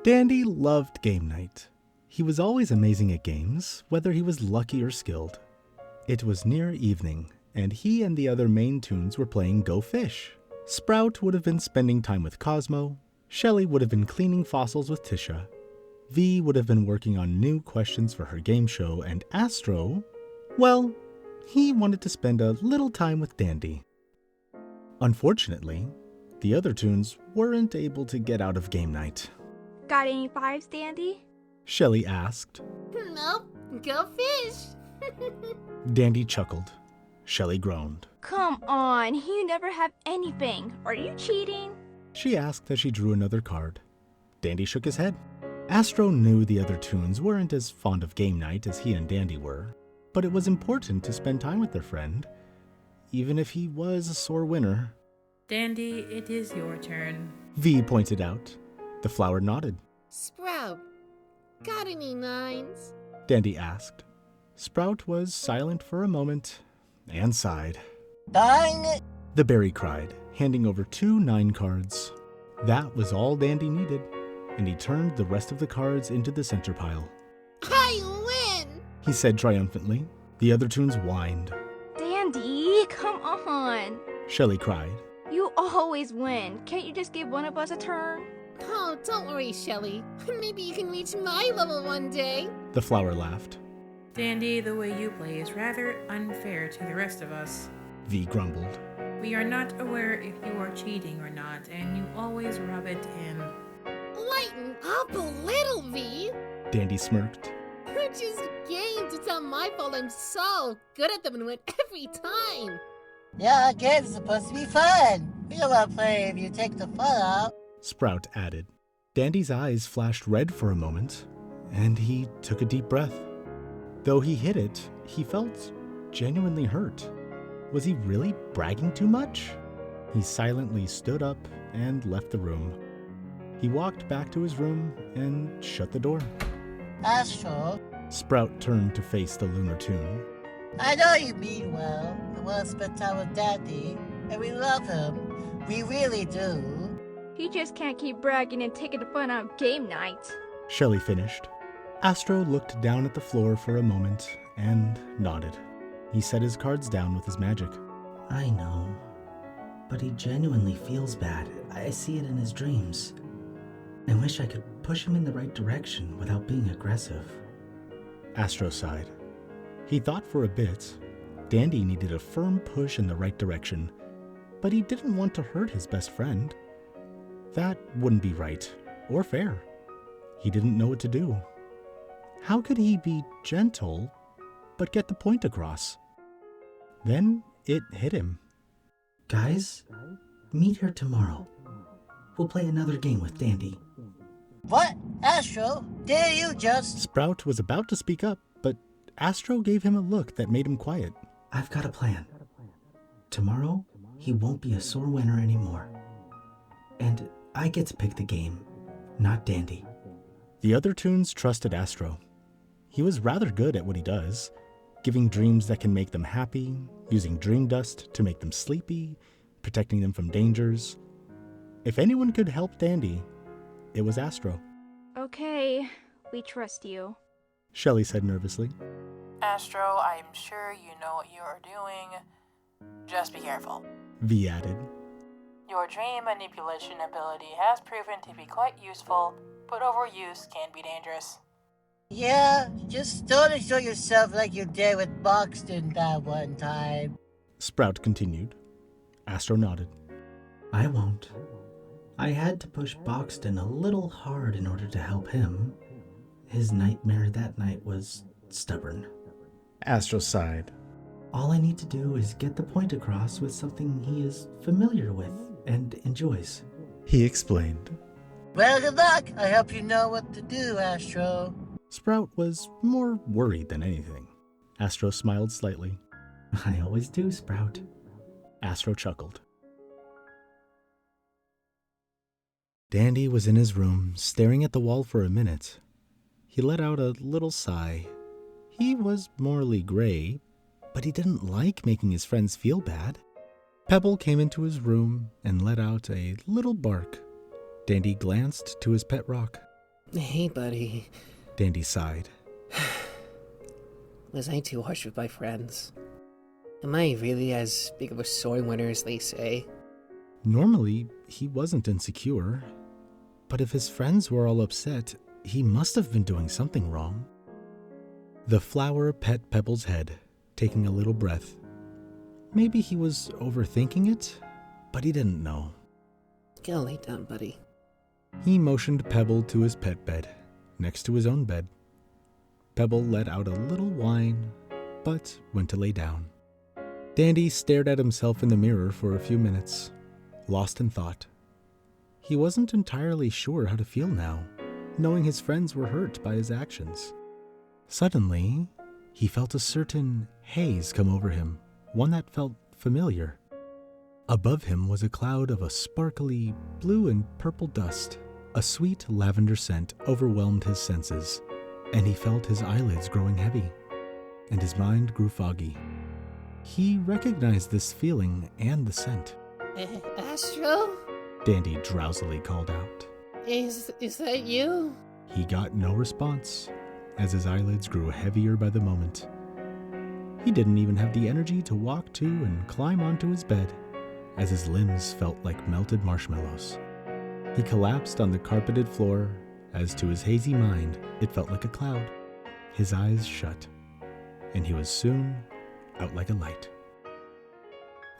Dandy loved game night. He was always amazing at games, whether he was lucky or skilled. It was near evening, and he and the other main toons were playing Go Fish. Sprout would have been spending time with Cosmo, Shelly would have been cleaning fossils with Tisha, V would have been working on new questions for her game show, and Astro, well, he wanted to spend a little time with Dandy. Unfortunately, the other toons weren't able to get out of game night. Got any fives, Dandy? Shelly asked. Nope, go fish. Dandy chuckled. Shelly groaned. Come on, you never have anything. Are you cheating? She asked as she drew another card. Dandy shook his head. Astro knew the other toons weren't as fond of game night as he and Dandy were, but it was important to spend time with their friend, even if he was a sore winner. Dandy, it is your turn. V pointed out. The flower nodded. Sprout, got any nines? Dandy asked. Sprout was silent for a moment and sighed. Dang it! The berry cried, handing over 2 9 cards. That was all Dandy needed, and he turned the rest of the cards into the center pile. I win! He said triumphantly. The other toons whined. Dandy, come on. Shelly cried. You always win. Can't you just give one of us a turn? Oh, don't worry, Shelly. Maybe you can reach my level one day. The flower laughed. Dandy, the way you play is rather unfair to the rest of us. V grumbled. We are not aware if you are cheating or not, and you always rub it in. Lighten up a little, V. Dandy smirked. You're just game to tell my fault I'm so good at them and win every time. Yeah, games are supposed to be fun. We don't want to play if you take the fun out. Sprout added. Dandy's eyes flashed red for a moment, and he took a deep breath. Though he hid it, he felt genuinely hurt. Was he really bragging too much? He silently stood up and left the room. He walked back to his room and shut the door. Astro, Sprout turned to face the lunar toon. I know you mean well. We want to spend time with Daddy, and we love him. We really do. You just can't keep bragging and taking the fun out of game night. Shelly finished. Astro looked down at the floor for a moment and nodded. He set his cards down with his magic. I know, but he genuinely feels bad. I see it in his dreams. I wish I could push him in the right direction without being aggressive. Astro sighed. He thought for a bit. Dandy needed a firm push in the right direction, but he didn't want to hurt his best friend. That wouldn't be right or fair. He didn't know what to do. How could he be gentle, but get the point across? Then it hit him. Guys, meet her tomorrow. We'll play another game with Dandy. What? Astro, dare you just... Sprout was about to speak up, but Astro gave him a look that made him quiet. I've got a plan. Tomorrow, he won't be a sore winner anymore. And I get to pick the game, not Dandy. The other toons trusted Astro. He was rather good at what he does, giving dreams that can make them happy, using dream dust to make them sleepy, protecting them from dangers. If anyone could help Dandy, it was Astro. Okay, we trust you. Shelly said nervously. Astro, I'm sure you know what you are doing. Just be careful. V added. Your dream manipulation ability has proven to be quite useful, but overuse can be dangerous. Yeah, just don't enjoy yourself like you did with Boxton that one time. Sprout continued. Astro nodded. I won't. I had to push Boxton a little hard in order to help him. His nightmare that night was stubborn. Astro sighed. All I need to do is get the point across with something he is familiar with and enjoys. He explained. Well, good luck. I hope you know what to do, Astro. Sprout was more worried than anything. Astro smiled slightly. I always do, Sprout. Astro chuckled. Dandy was in his room, staring at the wall for a minute. He let out a little sigh. He was morally gray, but he didn't like making his friends feel bad. Pebble came into his room and let out a little bark. Dandy glanced to his pet rock. Hey, buddy. Dandy sighed. Was I too harsh with my friends? Am I really as big of a sore winner as they say? Normally, he wasn't insecure, but if his friends were all upset, he must have been doing something wrong. The flower pet Pebble's head, taking a little breath. Maybe he was overthinking it, but he didn't know. Go lay down, buddy. He motioned Pebble to his pet bed, next to his own bed. Pebble let out a little whine, but went to lay down. Dandy stared at himself in the mirror for a few minutes, lost in thought. He wasn't entirely sure how to feel now, knowing his friends were hurt by his actions. Suddenly, he felt a certain haze come over him, one that felt familiar. Above him was a cloud of a sparkly blue and purple dust. A sweet lavender scent overwhelmed his senses, and he felt his eyelids growing heavy, and his mind grew foggy. He recognized this feeling and the scent. Astro? Dandy drowsily called out. Is that you? He got no response, as his eyelids grew heavier by the moment. He didn't even have the energy to walk to and climb onto his bed, as his limbs felt like melted marshmallows. He collapsed on the carpeted floor, as to his hazy mind, it felt like a cloud. His eyes shut, and he was soon out like a light.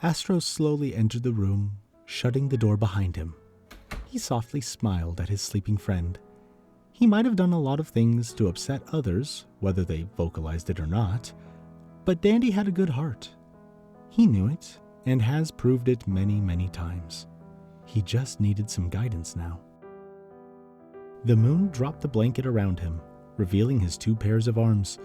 Astro slowly entered the room, shutting the door behind him. He softly smiled at his sleeping friend. He might have done a lot of things to upset others, whether they vocalized it or not, but Dandy had a good heart. He knew it, and has proved it many, many times. He just needed some guidance now. The moon dropped the blanket around him, revealing his 2 pairs of arms.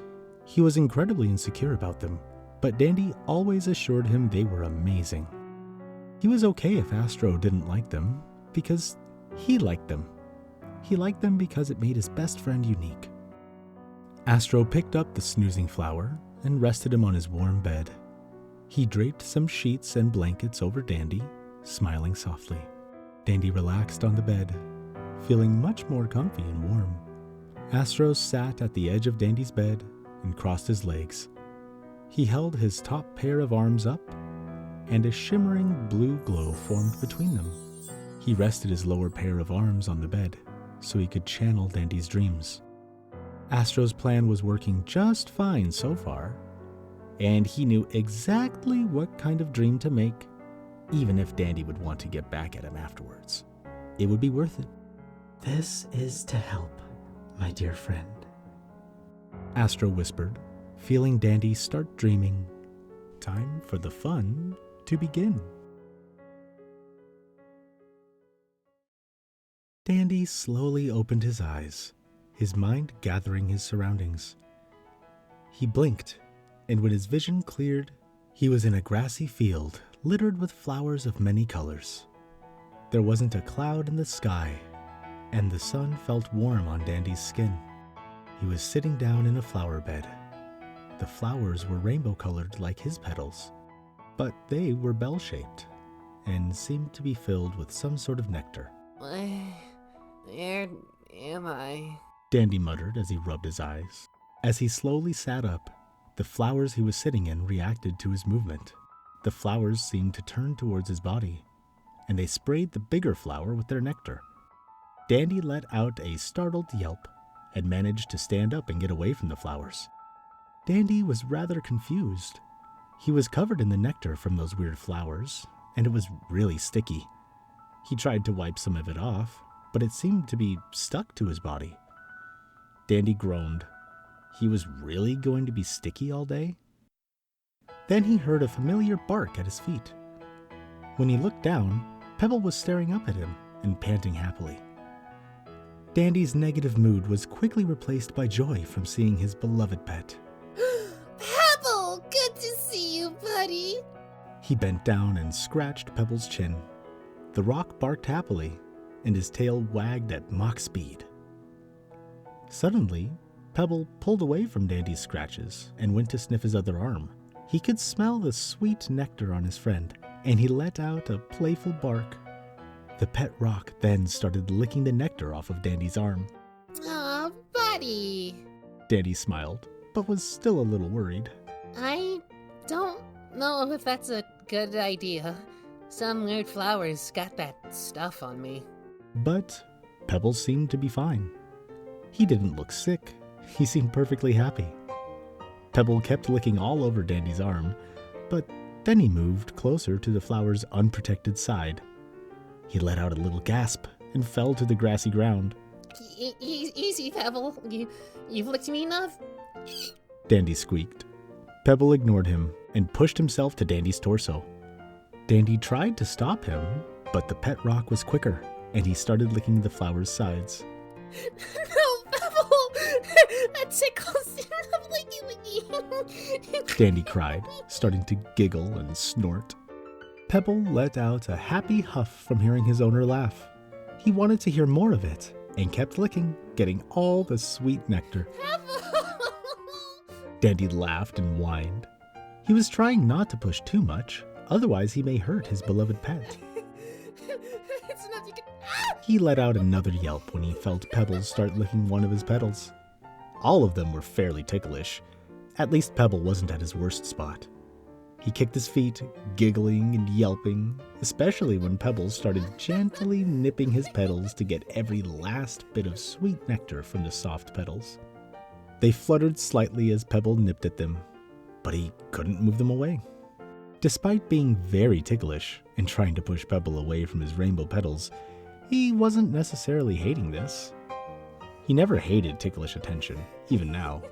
He was incredibly insecure about them, but Dandy always assured him they were amazing. He was okay if Astro didn't like them, because he liked them. He liked them because it made his best friend unique. Astro picked up the snoozing flower and rested him on his warm bed. He draped some sheets and blankets over Dandy, smiling softly. Dandy relaxed on the bed, feeling much more comfy and warm. Astro sat at the edge of Dandy's bed and crossed his legs. He held his top pair of arms up, and a shimmering blue glow formed between them. He rested his lower pair of arms on the bed so he could channel Dandy's dreams. Astro's plan was working just fine so far, and he knew exactly what kind of dream to make, even if Dandy would want to get back at him afterwards. It would be worth it. This is to help, my dear friend. Astro whispered, feeling Dandy start dreaming. Time for the fun to begin. Dandy slowly opened his eyes, his mind gathering his surroundings. He blinked, and when his vision cleared, he was in a grassy field littered with flowers of many colors. There wasn't a cloud in the sky, and the sun felt warm on Dandy's skin. He was sitting down in a flower bed. The flowers were rainbow-colored like his petals, but they were bell-shaped and seemed to be filled with some sort of nectar. Where am I? Dandy muttered as he rubbed his eyes. As he slowly sat up, the flowers he was sitting in reacted to his movement. The flowers seemed to turn towards his body, and they sprayed the bigger flower with their nectar. Dandy let out a startled yelp and managed to stand up and get away from the flowers. Dandy was rather confused. He was covered in the nectar from those weird flowers, and it was really sticky. He tried to wipe some of it off, but it seemed to be stuck to his body. Dandy groaned. He was really going to be sticky all day? Then he heard a familiar bark at his feet. When he looked down, Pebble was staring up at him and panting happily. Dandy's negative mood was quickly replaced by joy from seeing his beloved pet. Pebble! Good to see you, buddy! He bent down and scratched Pebble's chin. The rock barked happily, and his tail wagged at mock speed. Suddenly, Pebble pulled away from Dandy's scratches and went to sniff his other arm. He could smell the sweet nectar on his friend, and he let out a playful bark. The pet rock then started licking the nectar off of Dandy's arm. Aw, buddy. Dandy smiled, but was still a little worried. I don't know if that's a good idea. Some weird flowers got that stuff on me. But Pebbles seemed to be fine. He didn't look sick. He seemed perfectly happy. Pebble kept licking all over Dandy's arm, but then he moved closer to the flower's unprotected side. He let out a little gasp and fell to the grassy ground. Easy, Pebble. You've licked me enough? Dandy squeaked. Pebble ignored him and pushed himself to Dandy's torso. Dandy tried to stop him, but the pet rock was quicker, and he started licking the flower's sides. No, Pebble! That tickles! Licky. Dandy cried, starting to giggle and snort. Pebble let out a happy huff from hearing his owner laugh. He wanted to hear more of it, and kept licking, getting all the sweet nectar. Pebble! Dandy laughed and whined. He was trying not to push too much, otherwise he may hurt his beloved pet. It's enough you can... He let out another yelp when he felt Pebbles start licking one of his petals. All of them were fairly ticklish. At least Pebble wasn't at his worst spot. He kicked his feet, giggling and yelping, especially when Pebbles started gently nipping his petals to get every last bit of sweet nectar from the soft petals. They fluttered slightly as Pebble nipped at them, but he couldn't move them away. Despite being very ticklish and trying to push Pebble away from his rainbow petals, he wasn't necessarily hating this. He never hated ticklish attention, even now.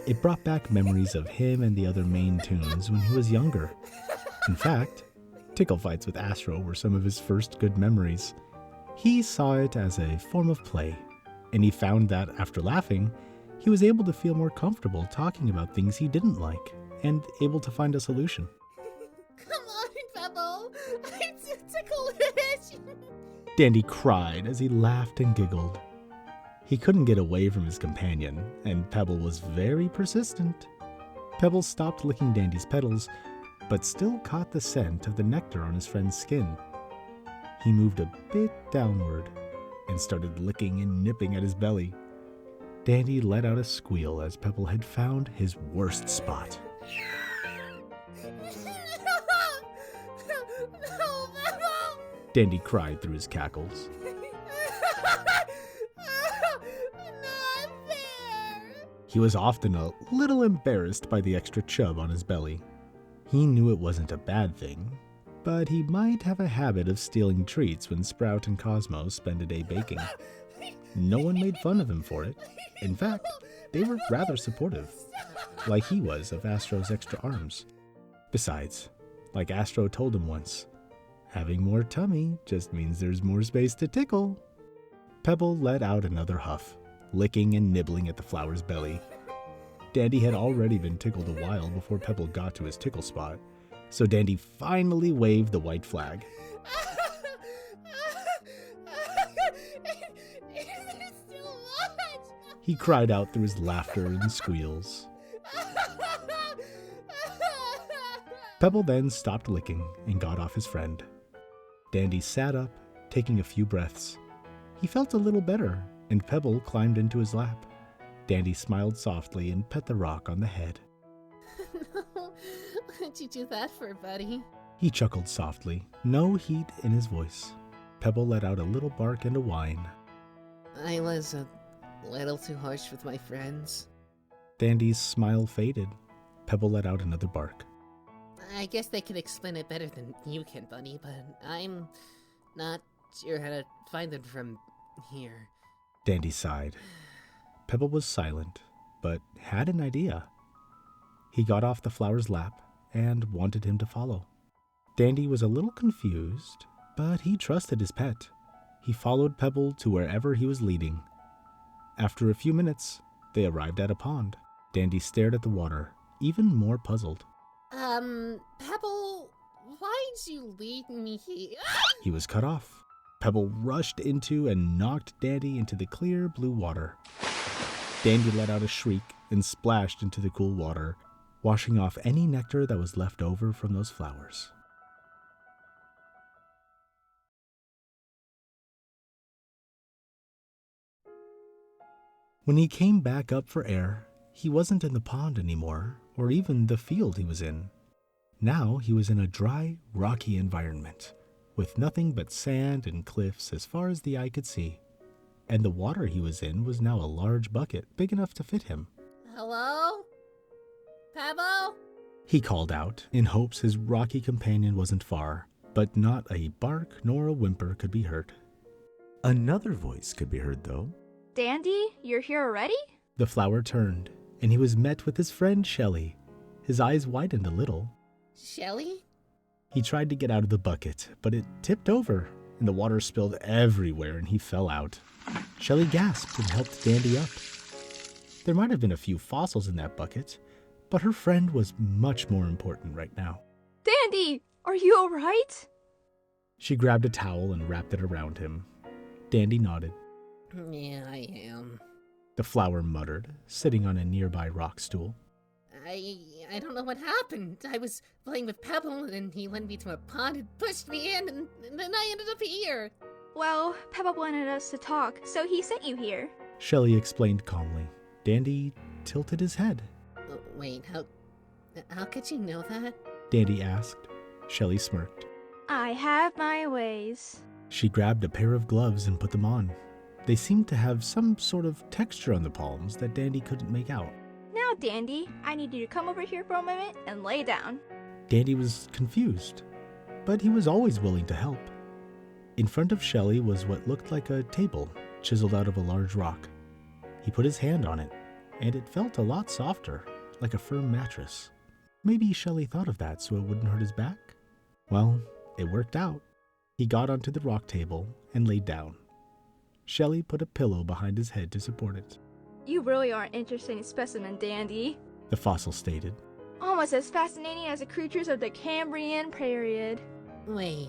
It brought back memories of him and the other main tunes when he was younger. In fact, tickle fights with Astro were some of his first good memories. He saw it as a form of play, and he found that after laughing, he was able to feel more comfortable talking about things he didn't like and able to find a solution. Come on, Pebble! I'm too ticklish! Dandy cried as he laughed and giggled. He couldn't get away from his companion, and Pebble was very persistent. Pebble stopped licking Dandy's petals, but still caught the scent of the nectar on his friend's skin. He moved a bit downward and started licking and nipping at his belly. Dandy let out a squeal as Pebble had found his worst spot. No, Pebble! Dandy cried through his cackles. Not fair! He was often a little embarrassed by the extra chub on his belly. He knew it wasn't a bad thing, but he might have a habit of stealing treats when Sprout and Cosmo spent a day baking. No one made fun of him for it. In fact, they were rather supportive, like he was of Astro's extra arms. Besides, like Astro told him once, having more tummy just means there's more space to tickle. Pebble let out another huff, licking and nibbling at the flower's belly. Dandy had already been tickled a while before Pebble got to his tickle spot, so Dandy finally waved the white flag. It's too much! He cried out through his laughter and squeals. Pebble then stopped licking and got off his friend. Dandy sat up, taking a few breaths. He felt a little better, and Pebble climbed into his lap. Dandy smiled softly and pet the rock on the head. No, what'd you do that for, buddy? He chuckled softly, no heat in his voice. Pebble let out a little bark and a whine. I was a little too harsh with my friends. Dandy's smile faded. Pebble let out another bark. I guess they can explain it better than you can, Bunny, but I'm not sure how to find them from here. Dandy sighed. Pebble was silent, but had an idea. He got off the flower's lap and wanted him to follow. Dandy was a little confused, but he trusted his pet. He followed Pebble to wherever he was leading. After a few minutes, they arrived at a pond. Dandy stared at the water, even more puzzled. Pebble, why'd you lead me here? He was cut off. Pebble rushed into and knocked Dandy into the clear blue water. Dandy let out a shriek and splashed into the cool water, washing off any nectar that was left over from those flowers. When he came back up for air, he wasn't in the pond anymore, or even the field he was in. Now he was in a dry, rocky environment, with nothing but sand and cliffs as far as the eye could see. And the water he was in was now a large bucket, big enough to fit him. Hello? Pebble? He called out, in hopes his rocky companion wasn't far, but not a bark nor a whimper could be heard. Another voice could be heard, though. Dandy, you're here already? The flower turned, and he was met with his friend Shelly. His eyes widened a little. Shelly? He tried to get out of the bucket, but it tipped over, and the water spilled everywhere and he fell out. Shelly gasped and helped Dandy up. There might have been a few fossils in that bucket, but her friend was much more important right now. Dandy, are you alright? She grabbed a towel and wrapped it around him. Dandy nodded. Yeah, I am. The flower muttered, sitting on a nearby rock stool. I don't know what happened. I was playing with Pebble, and he led me to a pond and pushed me in, and then I ended up here. Well, Pebble wanted us to talk, so he sent you here. Shelly explained calmly. Dandy tilted his head. Wait, how could you know that? Dandy asked. Shelly smirked. I have my ways. She grabbed a pair of gloves and put them on. They seemed to have some sort of texture on the palms that Dandy couldn't make out. Now, Dandy, I need you to come over here for a moment and lay down. Dandy was confused, but he was always willing to help. In front of Shelly was what looked like a table chiseled out of a large rock. He put his hand on it, and it felt a lot softer, like a firm mattress. Maybe Shelly thought of that so it wouldn't hurt his back? Well, it worked out. He got onto the rock table and laid down. Shelly put a pillow behind his head to support it. You really are an interesting specimen, Dandy. The fossil stated. Almost as fascinating as the creatures of the Cambrian period. Wait,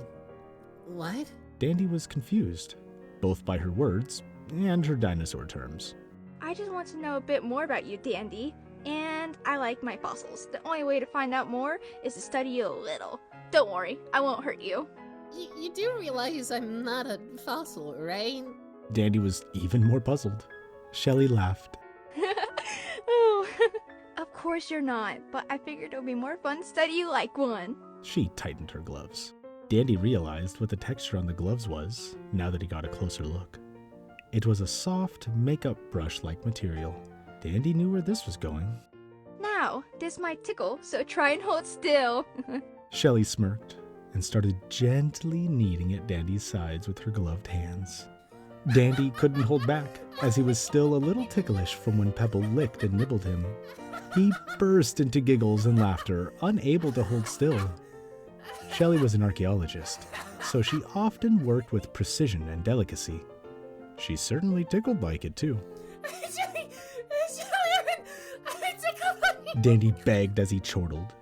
what? Dandy was confused, both by her words and her dinosaur terms. I just want to know a bit more about you, Dandy. And I like my fossils. The only way to find out more is to study you a little. Don't worry, I won't hurt you. You do realize I'm not a fossil, right? Dandy was even more puzzled. Shelly laughed. Oh, of course you're not, but I figured it would be more fun to study you like one. She tightened her gloves. Dandy realized what the texture on the gloves was, now that he got a closer look. It was a soft, makeup brush-like material. Dandy knew where this was going. Now, this might tickle, so try and hold still. Shelly smirked and started gently kneading at Dandy's sides with her gloved hands. Dandy couldn't hold back, as he was still a little ticklish from when Pebble licked and nibbled him. He burst into giggles and laughter, unable to hold still. Shelly was an archaeologist, so she often worked with precision and delicacy. She certainly tickled like it, too. Dandy begged as he chortled.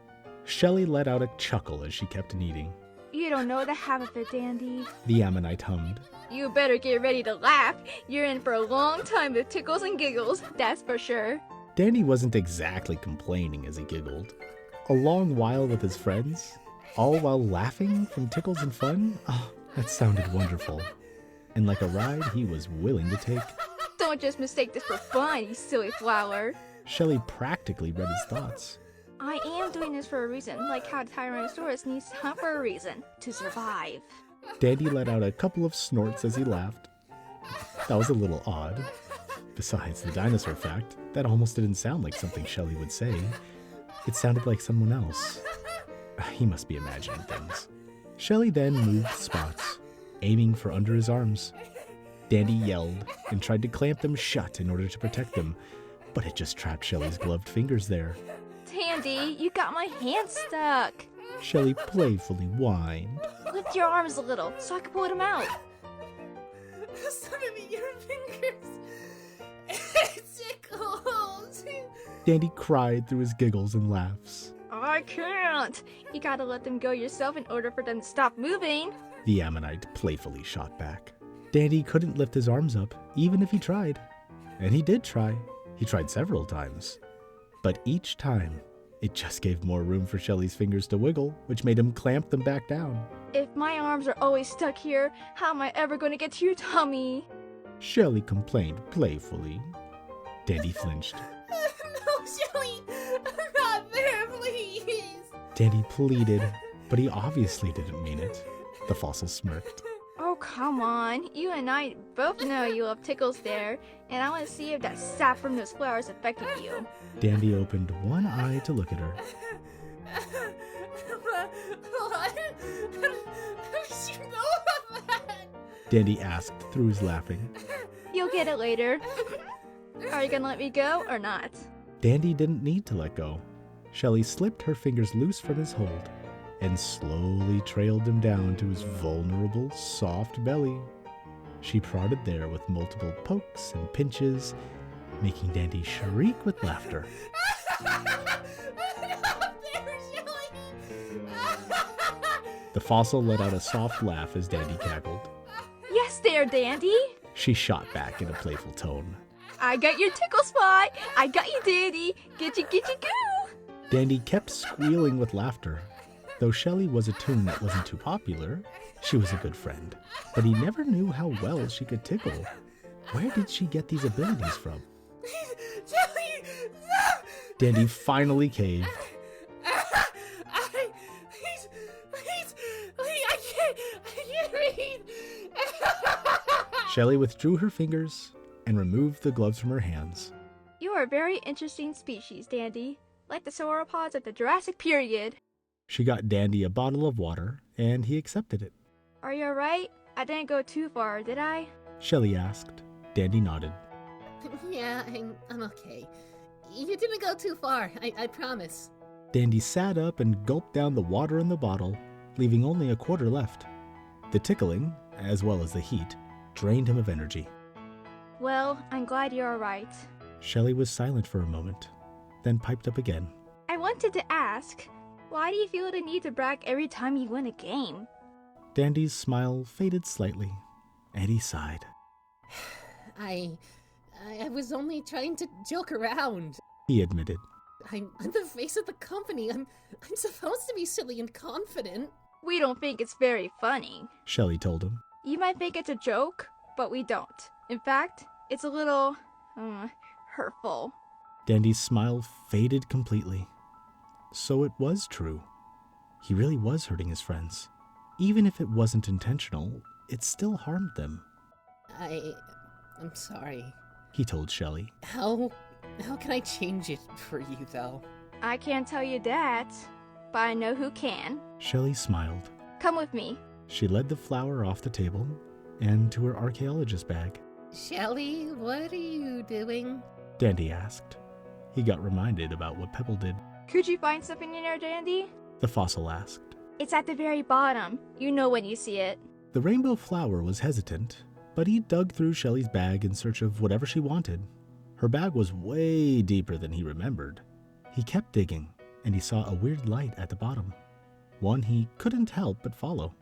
Shelly let out a chuckle as she kept kneading. You don't know the half of it, Dandy. The ammonite hummed. You better get ready to laugh. You're in for a long time with tickles and giggles, that's for sure. Dandy wasn't exactly complaining as he giggled. A long while with his friends, all while laughing from tickles and fun? Oh, that sounded wonderful. And like a ride he was willing to take. Don't just mistake this for fun, you silly flower. Shelly practically read his thoughts. I am doing this for a reason, like how Tyrannosaurus needs to hunt for a reason, to survive. Dandy let out a couple of snorts as he laughed. That was a little odd. Besides the dinosaur fact, that almost didn't sound like something Shelly would say. It sounded like someone else. He must be imagining things. Shelly then moved spots, aiming for under his arms. Dandy yelled and tried to clamp them shut in order to protect them, but it just trapped Shelly's gloved fingers there. Dandy, you got my hand stuck. Shelly playfully whined. Lift your arms a little so I can pull them out. Some of your fingers. It tickles. Dandy cried through his giggles and laughs. I can't. You gotta let them go yourself in order for them to stop moving. The ammonite playfully shot back. Dandy couldn't lift his arms up, even if he tried. And he did try. He tried several times. But each time, it just gave more room for Shelly's fingers to wiggle, which made him clamp them back down. If my arms are always stuck here, how am I ever going to get to your tummy? Shelly complained playfully. Dandy flinched. No, Shelly! Not there, please! Dandy pleaded, but he obviously didn't mean it. The fossil smirked. Oh, come on. You and I both know you love tickles there, and I want to see if that sap from those flowers affected you. Dandy opened one eye to look at her. What? How did you know about that? Dandy asked through his laughing. You'll get it later. Are you gonna let me go or not? Dandy didn't need to let go. Shelly slipped her fingers loose from his hold and slowly trailed him down to his vulnerable, soft belly. She prodded there with multiple pokes and pinches, making Dandy shriek with laughter. The fossil let out a soft laugh as Dandy cackled. Yes there, Dandy. She shot back in a playful tone. I got your tickle spot. I got you, Dandy. Get you, go. Dandy kept squealing with laughter. Though Shelly was a toon that wasn't too popular, she was a good friend. But he never knew how well she could tickle. Where did she get these abilities from? Shelly! Dandy finally caved. I can't read. Shelly withdrew her fingers and removed the gloves from her hands. You are a very interesting species, Dandy. Like the sauropods of the Jurassic period. She got Dandy a bottle of water, and he accepted it. Are you alright? I didn't go too far, did I? Shelly asked. Dandy nodded. Yeah, I'm okay. You didn't go too far, I promise. Dandy sat up and gulped down the water in the bottle, leaving only a quarter left. The tickling, as well as the heat, drained him of energy. Well, I'm glad you're alright. Shelly was silent for a moment, then piped up again. I wanted to ask, why do you feel the need to brag every time you win a game? Dandy's smile faded slightly, and he sighed. I was only trying to joke around. He admitted. I'm the face of the company. I'm supposed to be silly and confident. We don't think it's very funny. Shelly told him. You might think it's a joke, but we don't. In fact, it's a little, hurtful. Dandy's smile faded completely. So it was true. He really was hurting his friends. Even if it wasn't intentional, it still harmed them. I'm sorry. He told Shelly. How can I change it for you, though? I can't tell you that, but I know who can. Shelly smiled. Come with me. She led the flower off the table and to her archaeologist bag. Shelly, what are you doing? Dandy asked. He got reminded about what Pebble did. Could you find something in there, Dandy? The fossil asked. It's at the very bottom. You know when you see it. The rainbow flower was hesitant, but he dug through Shelly's bag in search of whatever she wanted. Her bag was way deeper than he remembered. He kept digging, and he saw a weird light at the bottom. One he couldn't help but follow.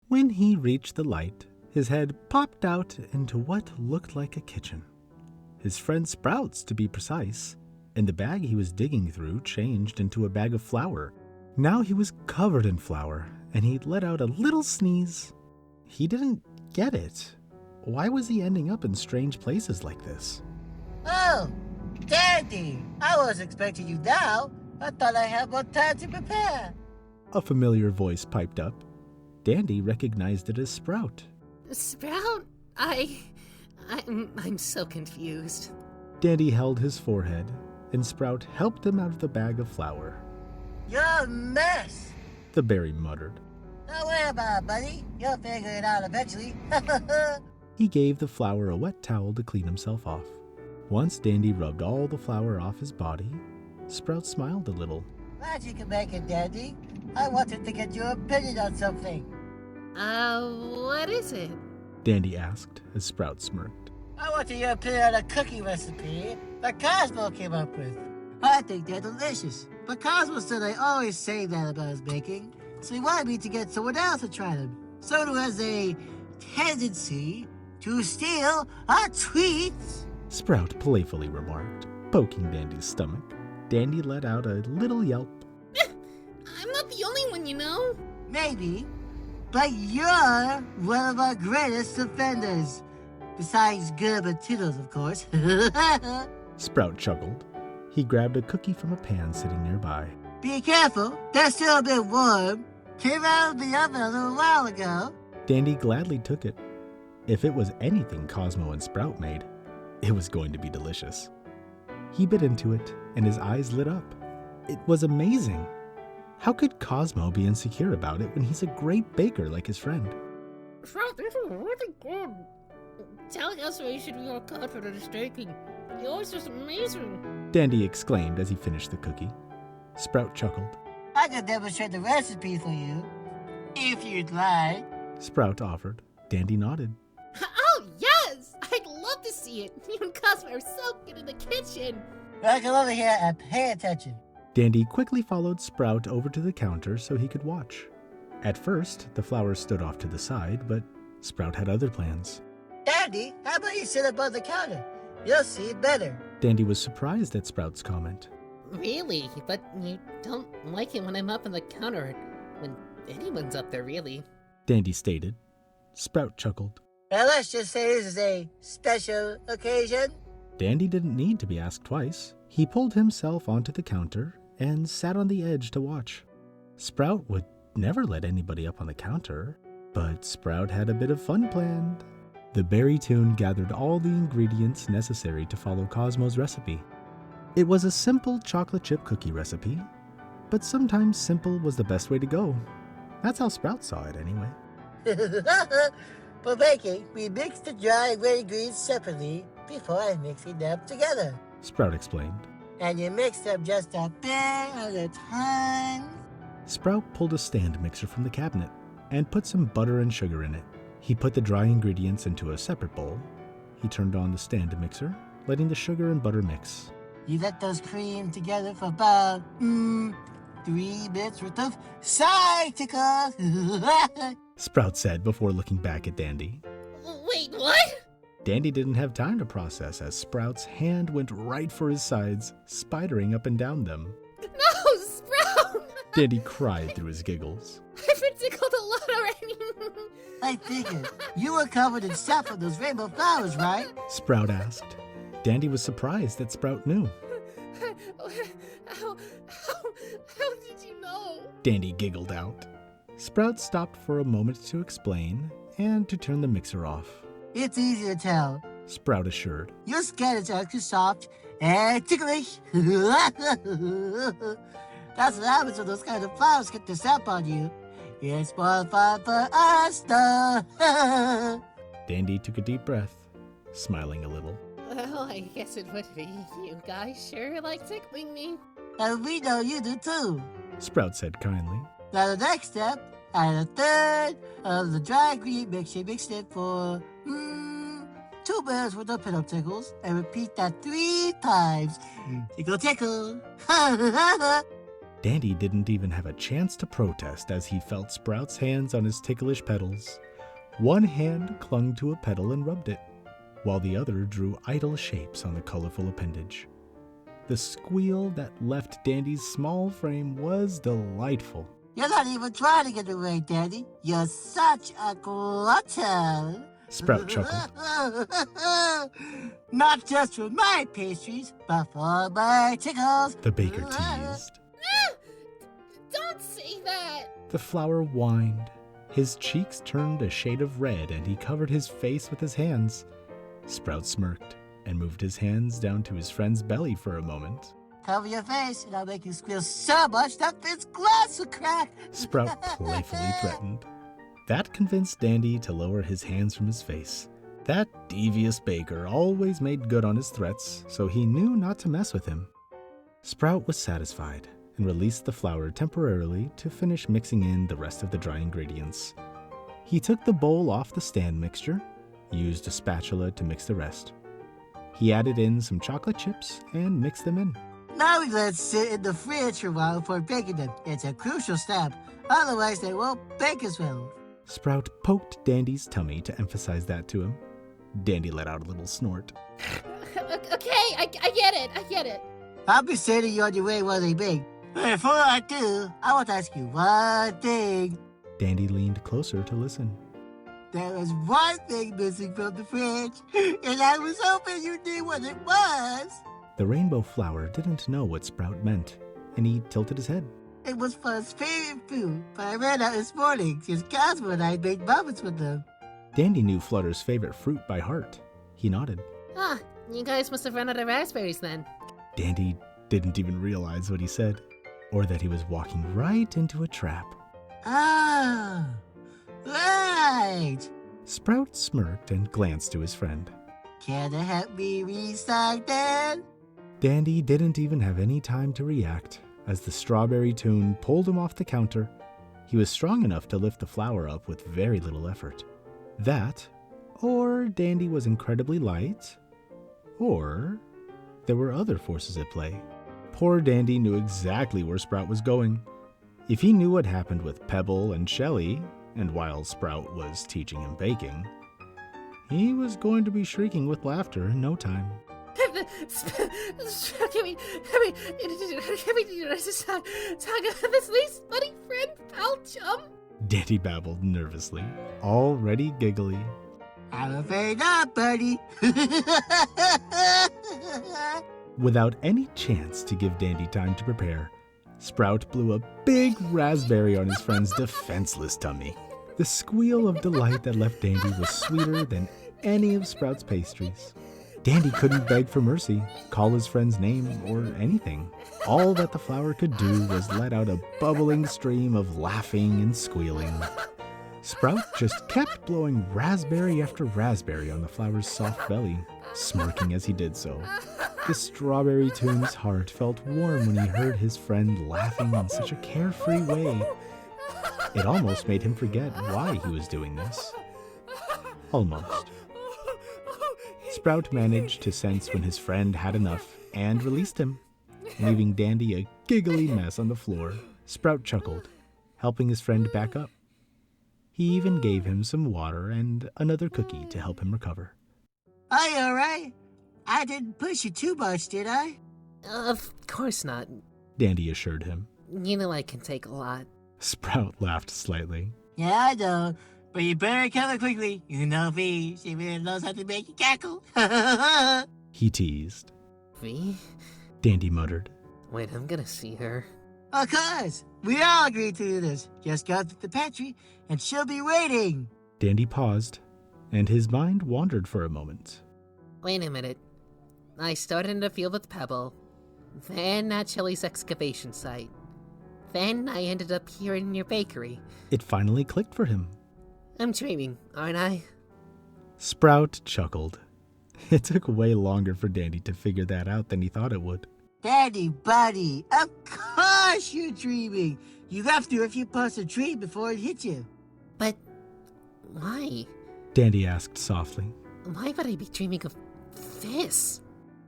When he reached the light, his head popped out into what looked like a kitchen. His friend Sprouts, to be precise, and the bag he was digging through changed into a bag of flour. Now he was covered in flour, and he let out a little sneeze. He didn't get it. Why was he ending up in strange places like this? Oh, Dandy! I was expecting you now. I thought I had more time to prepare. A familiar voice piped up. Dandy recognized it as Sprout. Sprout? I'm so confused. Dandy held his forehead, and Sprout helped him out of the bag of flour. You're a mess. The berry muttered. Don't worry about it, buddy. You'll figure it out eventually. He gave the flour a wet towel to clean himself off. Once Dandy rubbed all the flour off his body, Sprout smiled a little. Glad you can make it, Dandy. I wanted to get your opinion on something. What is it? Dandy asked as Sprout smirked. I wanted your opinion on a cookie recipe that Cosmo came up with. I think they're delicious, but Cosmo said I always say that about his baking, so he wanted me to get someone else to try them. Someone who has a tendency to steal our treats. Sprout playfully remarked, poking Dandy's stomach. Dandy let out a little yelp. I'm not the only one, you know. Maybe, but you're one of our greatest offenders. Besides good potatoes, of course. Sprout chuckled. He grabbed a cookie from a pan sitting nearby. Be careful, they're still a bit warm. Came out of the oven a little while ago. Dandy gladly took it. If it was anything Cosmo and Sprout made, it was going to be delicious. He bit into it, and his eyes lit up. It was amazing. How could Cosmo be insecure about it when he's a great baker like his friend? Sprout, these are really good. Telling us we should be more confident in staking. Yours is amazing. Dandy exclaimed as he finished the cookie. Sprout chuckled. I could demonstrate the recipe for you, if you'd like. Sprout offered. Dandy nodded. Oh, yes! I'd love to see it. You and Cosmo are so good in the kitchen. Well, come over here and pay attention. Dandy quickly followed Sprout over to the counter so he could watch. At first, the flowers stood off to the side, but Sprout had other plans. Dandy, how about you sit up on the counter? You'll see it better. Dandy was surprised at Sprout's comment. Really? But you don't like it when I'm up on the counter. When anyone's up there, really. Dandy stated. Sprout chuckled. Well, let's just say this is a special occasion. Dandy didn't need to be asked twice. He pulled himself onto the counter and sat on the edge to watch. Sprout would never let anybody up on the counter, but Sprout had a bit of fun planned. The berry tune gathered all the ingredients necessary to follow Cosmo's recipe. It was a simple chocolate chip cookie recipe, but sometimes simple was the best way to go. That's how Sprout saw it anyway. For baking, we mix the dry and wet ingredients separately before mixing them together. Sprout explained. And you mix them just a bit at a time. Sprout pulled a stand mixer from the cabinet and put some butter and sugar in it. He put the dry ingredients into a separate bowl. He turned on the stand mixer, letting the sugar and butter mix. You let those cream together for about 3 minutes worth of cycles. Sprout said before looking back at Dandy. Wait, what? Dandy didn't have time to process as Sprout's hand went right for his sides, spidering up and down them. No, Sprout! Dandy cried through his giggles. I've been tickled a lot already. I figured. You were covered in sap from those rainbow flowers, right? Sprout asked. Dandy was surprised that Sprout knew. How did you know? Dandy giggled out. Sprout stopped for a moment to explain and to turn the mixer off. It's easy to tell. Sprout assured. Your skin is extra soft and ticklish. That's what happens when those kind of flowers get the sap on you. It's more fun for us, though. Dandy took a deep breath, smiling a little. Well, I guess it would be. You guys sure like tickling me. And we know you do too. Sprout said kindly. Now the next step, add a third of the dry ingredient mixture. Mix it for 2 minutes worth of pinup tickles, and repeat that 3 times. Tickle, tickle. Dandy didn't even have a chance to protest as he felt Sprout's hands on his ticklish petals. One hand clung to a petal and rubbed it, while the other drew idle shapes on the colorful appendage. The squeal that left Dandy's small frame was delightful. You're not even trying to get away, Dandy. You're such a glutton. Sprout chuckled. Not just for my pastries, but for my tickles. The baker teased. Don't say that! The flower whined. His cheeks turned a shade of red and he covered his face with his hands. Sprout smirked and moved his hands down to his friend's belly for a moment. Cover your face and I'll make you squeal so much that this glass will crack. Sprout playfully threatened. That convinced Dandy to lower his hands from his face. That devious baker always made good on his threats, so he knew not to mess with him. Sprout was satisfied and released the flour temporarily to finish mixing in the rest of the dry ingredients. He took the bowl off the stand mixture, used a spatula to mix the rest. He added in some chocolate chips and mixed them in. Now we let it sit in the fridge for a while before baking them. It's a crucial step, otherwise they won't bake as well. Sprout poked Dandy's tummy to emphasize that to him. Dandy let out a little snort. Okay, I get it. I'll be sending you on your way while they bake. Before I do, I want to ask you one thing. Dandy leaned closer to listen. There was one thing missing from the fridge, and I was hoping you knew what it was. The rainbow flower didn't know what Sprout meant, and he tilted his head. It was for his favorite food, but I ran out this morning since Cosmo and I made muffins with them. Dandy knew Flutter's favorite fruit by heart. He nodded. Ah, you guys must have run out of raspberries then. Dandy didn't even realize what he said, or that he was walking right into a trap. Ah, right. Sprout smirked and glanced to his friend. Can you help me restock that? Dandy didn't even have any time to react. As the strawberry tune pulled him off the counter, he was strong enough to lift the flower up with very little effort. That, or Dandy was incredibly light, or there were other forces at play. Poor Dandy knew exactly where Sprout was going. If he knew what happened with Pebble and Shelly, and while Sprout was teaching him baking, he was going to be shrieking with laughter in no time. This least buddy friend, pal chum. Dandy babbled nervously, already giggly. I'm afraid not, buddy. Without any chance to give Dandy time to prepare, Sprout blew a big raspberry on his friend's defenseless tummy. The squeal of delight that left Dandy was sweeter than any of Sprout's pastries. Dandy couldn't beg for mercy, call his friend's name, or anything. All that the flower could do was let out a bubbling stream of laughing and squealing. Sprout just kept blowing raspberry after raspberry on the flower's soft belly, smirking as he did so. The strawberry tune's heart felt warm when he heard his friend laughing in such a carefree way. It almost made him forget why he was doing this. Almost. Sprout managed to sense when his friend had enough and released him, leaving Dandy a giggly mess on the floor. Sprout chuckled, helping his friend back up. He even gave him some water and another cookie to help him recover. Are you alright? I didn't push you too much, did I? Of course not. Dandy assured him. You know I can take a lot. Sprout laughed slightly. Yeah, I know. But you better come quickly. You know V, she really knows how to make you cackle. He teased. V? Dandy muttered. Wait, I'm gonna see her. Of course. We all agreed to do this. Just go to the pantry, and she'll be waiting. Dandy paused, and his mind wandered for a moment. Wait a minute. I started in the field with Pebble, then at Shelly's excavation site. Then I ended up here in your bakery. It finally clicked for him. I'm dreaming, aren't I? Sprout chuckled. It took way longer for Dandy to figure that out than he thought it would. Dandy, buddy, of course you're dreaming. You have to if you pass a tree before it hits you. But why? Dandy asked softly. Why would I be dreaming of this?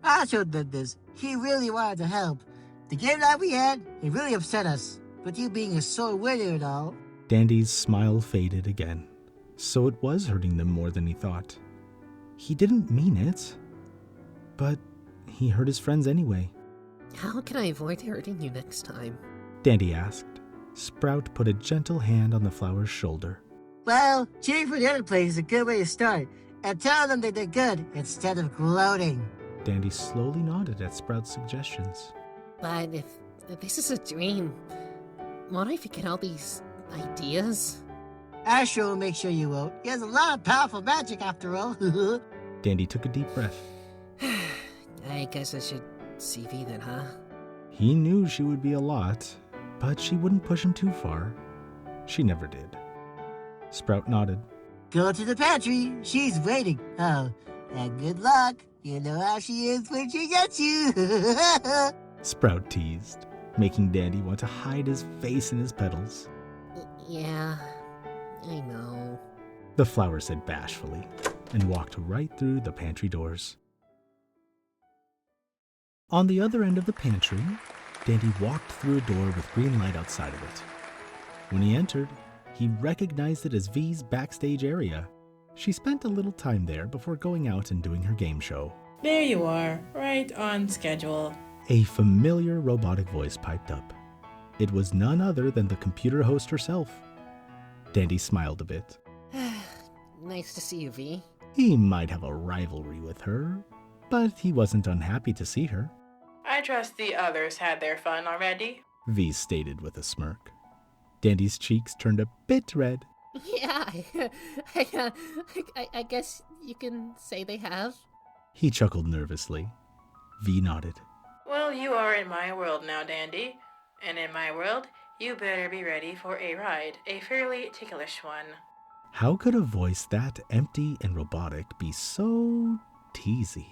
Astro did this. He really wanted to help. The game that we had, it really upset us. But you being a sore winner and all. Dandy's smile faded again. So it was hurting them more than he thought. He didn't mean it. But he hurt his friends anyway. How can I avoid hurting you next time? Dandy asked. Sprout put a gentle hand on the flower's shoulder. Well, cheering for the other players is a good way to start. And tell them that they're good instead of gloating. Dandy slowly nodded at Sprout's suggestions. But if this is a dream, won't I forget all these ideas? Astro will make sure you won't. He has a lot of powerful magic after all. Dandy took a deep breath. I guess I should see V then, huh? He knew she would be a lot, but she wouldn't push him too far. She never did. Sprout nodded. Go to the pantry. She's waiting. Oh, and good luck. You know how she is when she gets you. Sprout teased, making Dandy want to hide his face in his petals. Yeah, I know. The flower said bashfully, and walked right through the pantry doors. On the other end of the pantry, Dandy walked through a door with green light outside of it. When he entered, he recognized it as V's backstage area. She spent a little time there before going out and doing her game show. There you are, right on schedule. A familiar robotic voice piped up. It was none other than the computer host herself. Dandy smiled a bit. Nice to see you, V. He might have a rivalry with her, but he wasn't unhappy to see her, I trust the others had their fun already. V stated with a smirk. Dandy's cheeks turned a bit red. Yeah, I guess you can say they have. He chuckled nervously. V nodded. Well, you are in my world now, Dandy. And in my world, you better be ready for a ride, a fairly ticklish one. How could a voice that empty and robotic be so teasy?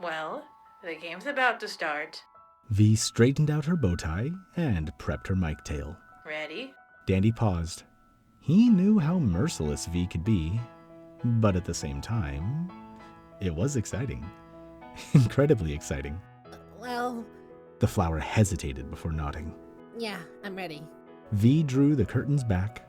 Well, the game's about to start. V straightened out her bow tie and prepped her mic tail. Ready? Dandy paused. He knew how merciless V could be, but at the same time, it was exciting. Incredibly exciting. Well, The flower hesitated before nodding. yeah, I'm ready. V drew the curtains back.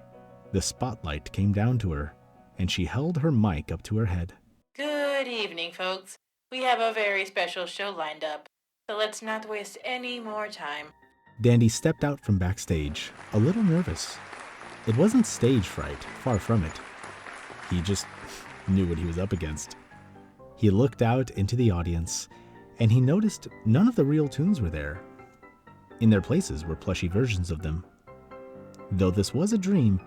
The spotlight came down to her, and she held her mic up to her head. Good evening, folks. We have a very special show lined up, so let's not waste any more time. Dandy stepped out from backstage, a little nervous. It wasn't stage fright, far from it. He just knew what he was up against. He looked out into the audience, and he noticed none of the real tunes were there. In their places were plushy versions of them. Though this was a dream,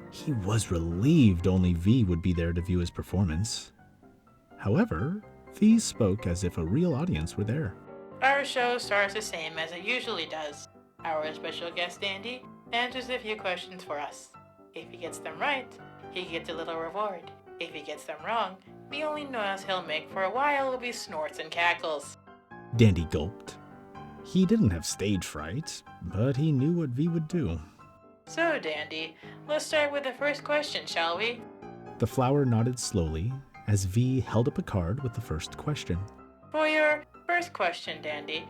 he was relieved only V would be there to view his performance. However, V spoke as if a real audience were there. Our show starts the same as it usually does. Our special guest, Dandy, answers a few questions for us. If he gets them right, he gets a little reward. If he gets them wrong, the only noise he'll make for a while will be snorts and cackles. Dandy gulped. He didn't have stage fright, but he knew what V would do. So, Dandy, let's start with the first question, shall we? The flower nodded slowly as V held up a card with the first question. For your first question, Dandy,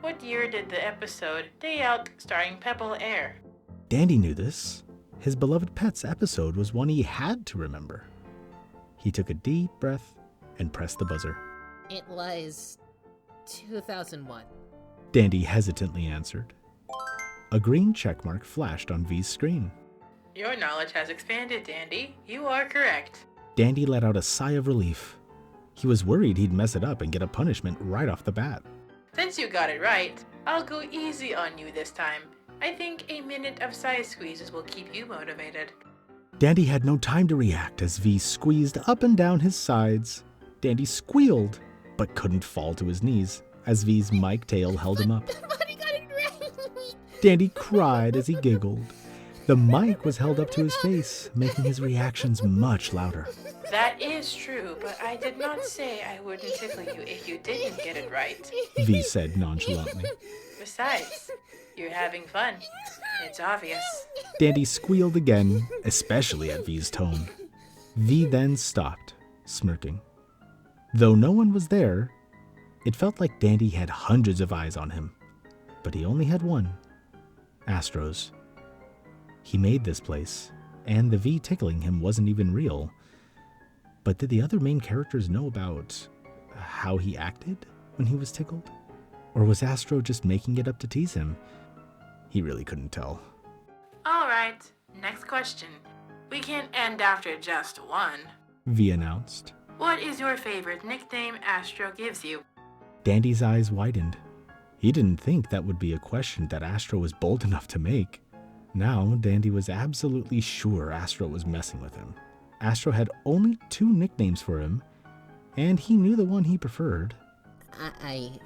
what year did the episode Day Out starring Pebble air? Dandy knew this. His beloved Pets episode was one he had to remember. He took a deep breath and pressed the buzzer. It was 2001. Dandy hesitantly answered. A green checkmark flashed on V's screen. Your knowledge has expanded, Dandy. You are correct. Dandy let out a sigh of relief. He was worried he'd mess it up and get a punishment right off the bat. Since you got it right, I'll go easy on you this time. I think a minute of side squeezes will keep you motivated. Dandy had no time to react as V squeezed up and down his sides. Dandy squealed, but couldn't fall to his knees as V's mic tail held him up. But I got it right! Dandy cried as he giggled. The mic was held up to his face, making his reactions much louder. That is true, but I did not say I wouldn't tickle you if you didn't get it right. V said nonchalantly. Besides, you're having fun. It's obvious. Dandy squealed again, especially at V's tone. V then stopped, smirking. Though no one was there, it felt like Dandy had hundreds of eyes on him, but he only had one, Astro's. He made this place, and the V tickling him wasn't even real. But did the other main characters know about how he acted when he was tickled? Or was Astro just making it up to tease him? He really couldn't tell. All right, next question. We can't end after just one. V announced. What is your favorite nickname Astro gives you? Dandy's eyes widened. He didn't think that would be a question that Astro was bold enough to make. Now, Dandy was absolutely sure Astro was messing with him. Astro had only 2 nicknames for him, and he knew the one he preferred. I